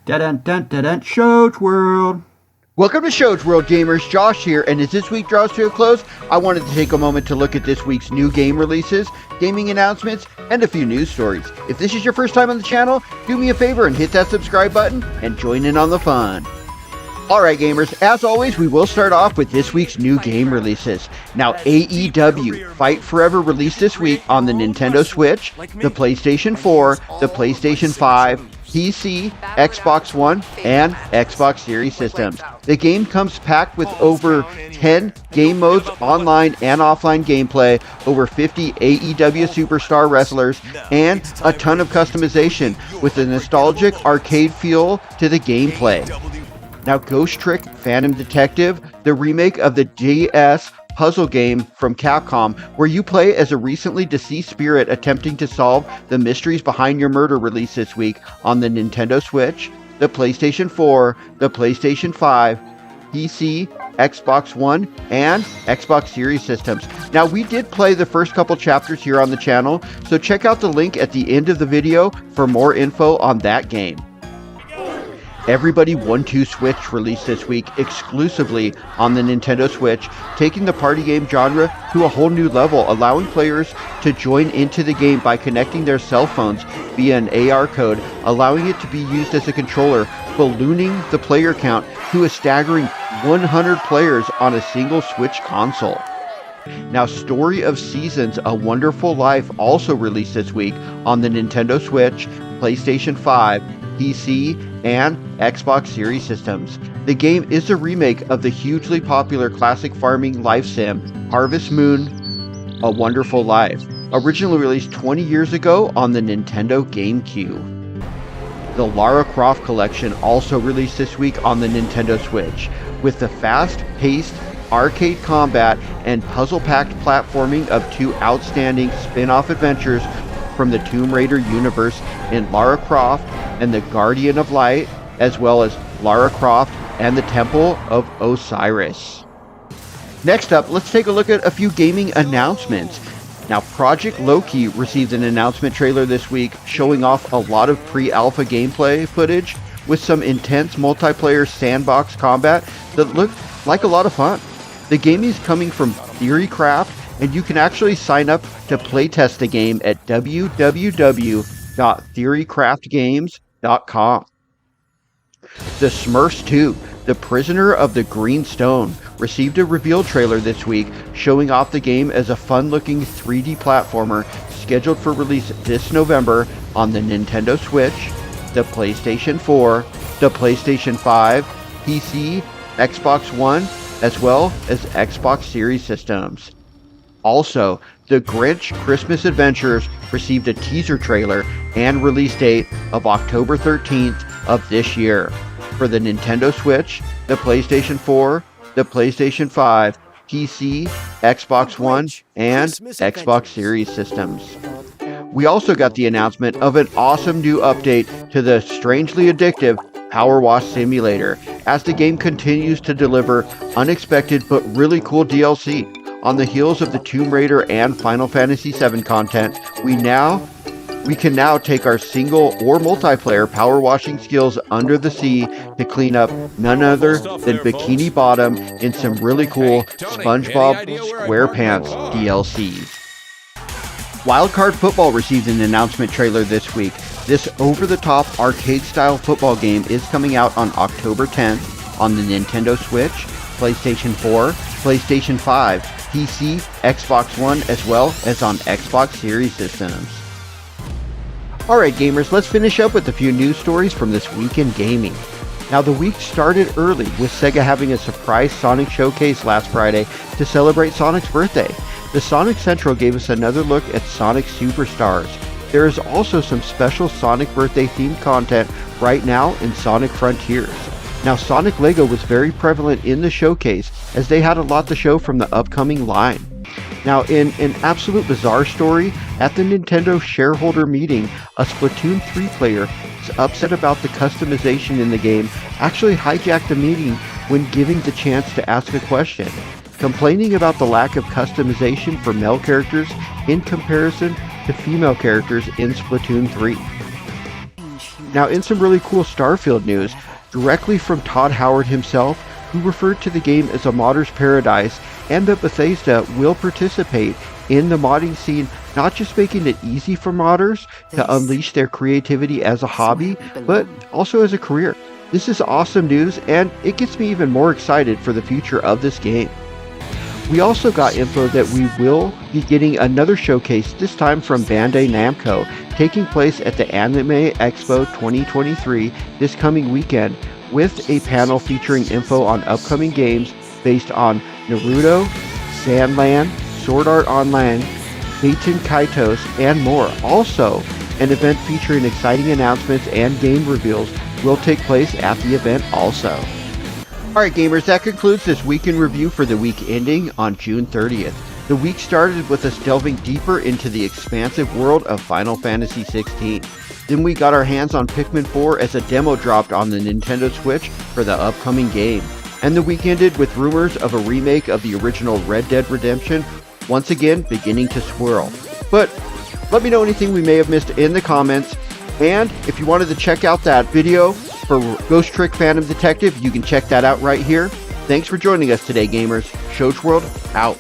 Dun-dun-dun-dun-dun, Show's World. Welcome to Show's World, gamers. Josh here, and as this week draws to a close, I wanted to take a moment to look at this week's new game releases, gaming announcements, and a few news stories. If this is your first time on the channel, do me a favor and hit that subscribe button and join in on the fun. Alright gamers, as always, we will start off with this week's new game releases. Now, AEW Fight Forever released this week on the Nintendo Switch, the PlayStation 4, the PlayStation 5, PC, Xbox One, and Xbox Series systems. The game comes packed with over 10 game modes, online and offline gameplay, over 50 AEW superstar wrestlers, and a ton of customization with a nostalgic arcade feel to the gameplay. Now, Ghost Trick Phantom Detective, the remake of the DS puzzle game from Capcom, where you play as a recently deceased spirit attempting to solve the mysteries behind your murder, released this week on the Nintendo Switch, the PlayStation 4, the PlayStation 5, PC, Xbox One, and Xbox Series systems. Now, we did play the first couple chapters here on the channel, so check out the link at the end of the video for more info on that game. Everybody 1-2 Switch released this week exclusively on the Nintendo Switch, taking the party game genre to a whole new level, allowing players to join into the game by connecting their cell phones via an AR code, allowing it to be used as a controller, ballooning the player count to a staggering 100 players on a single Switch console. Now, Story of Seasons, A Wonderful Life also released this week on the Nintendo Switch, PlayStation 5, PC, and Xbox Series systems. The game is a remake of the hugely popular classic farming life sim, Harvest Moon, A Wonderful Life, originally released 20 years ago on the Nintendo GameCube. The Lara Croft collection also released this week on the Nintendo Switch, with the fast-paced arcade combat and puzzle-packed platforming of two outstanding spin-off adventures from the Tomb Raider universe in Lara Croft and the Guardian of Light, as well as Lara Croft and the Temple of Osiris. Next up, let's take a look at a few gaming announcements. Now, Project Loki received an announcement trailer this week showing off a lot of pre-alpha gameplay footage with some intense multiplayer sandbox combat that looked like a lot of fun. The game is coming from Theorycraft, and you can actually sign up to playtest the game at www.theorycraftgames.com. The Smurfs 2, The Prisoner of the Green Stone, received a reveal trailer this week showing off the game as a fun-looking 3D platformer scheduled for release this November on the Nintendo Switch, the PlayStation 4, the PlayStation 5, PC, Xbox One, as well as Xbox Series systems. Also, The Grinch Christmas Adventures received a teaser trailer and release date of October 13th of this year for the Nintendo Switch, the PlayStation 4, the PlayStation 5, PC, Xbox One, and Xbox Series systems. We also got the announcement of an awesome new update to the strangely addictive Power Wash Simulator, as the game continues to deliver unexpected but really cool DLC. On the heels of the Tomb Raider and Final Fantasy VII content, we can now take our single or multiplayer power washing skills under the sea to clean up none other than Bikini Bottom in some really cool SpongeBob SquarePants DLC. Wildcard Football received an announcement trailer this week. This over-the-top arcade-style football game is coming out on October 10th on the Nintendo Switch, PlayStation 4, PlayStation 5, PC, Xbox One, as well as on Xbox Series systems. Alright gamers, let's finish up with a few news stories from this week in gaming. Now, the week started early with Sega having a surprise Sonic showcase last Friday to celebrate Sonic's birthday. The Sonic Central gave us another look at Sonic Superstars. There is also some special Sonic birthday themed content right now in Sonic Frontiers. Now, Sonic Lego was very prevalent in the showcase as they had a lot to show from the upcoming line. Now, in an absolute bizarre story, at the Nintendo shareholder meeting, a Splatoon 3 player is upset about the customization in the game, actually hijacked the meeting when given the chance to ask a question, complaining about the lack of customization for male characters in comparison to female characters in Splatoon 3. Now, in some really cool Starfield news, directly from Todd Howard himself, who referred to the game as a modder's paradise, and that Bethesda will participate in the modding scene, not just making it easy for modders to unleash their creativity as a hobby, but also as a career. This is awesome news, and it gets me even more excited for the future of this game. We also got info that we will be getting another showcase, this time from Bandai Namco, taking place at the Anime Expo 2023 this coming weekend, with a panel featuring info on upcoming games based on Naruto, Sandland, Sword Art Online, Baten Kaitos, and more. Also, an event featuring exciting announcements and game reveals will take place at the event also. Alright gamers, that concludes this week in review for the week ending on June 30th. The week started with us delving deeper into the expansive world of Final Fantasy XVI. Then we got our hands on Pikmin 4 as a demo dropped on the Nintendo Switch for the upcoming game. And the week ended with rumors of a remake of the original Red Dead Redemption once again beginning to swirl. But let me know anything we may have missed in the comments. And if you wanted to check out that video for Ghost Trick Phantom Detective, you can check that out right here. Thanks for joining us today, gamers. Shoach World, out.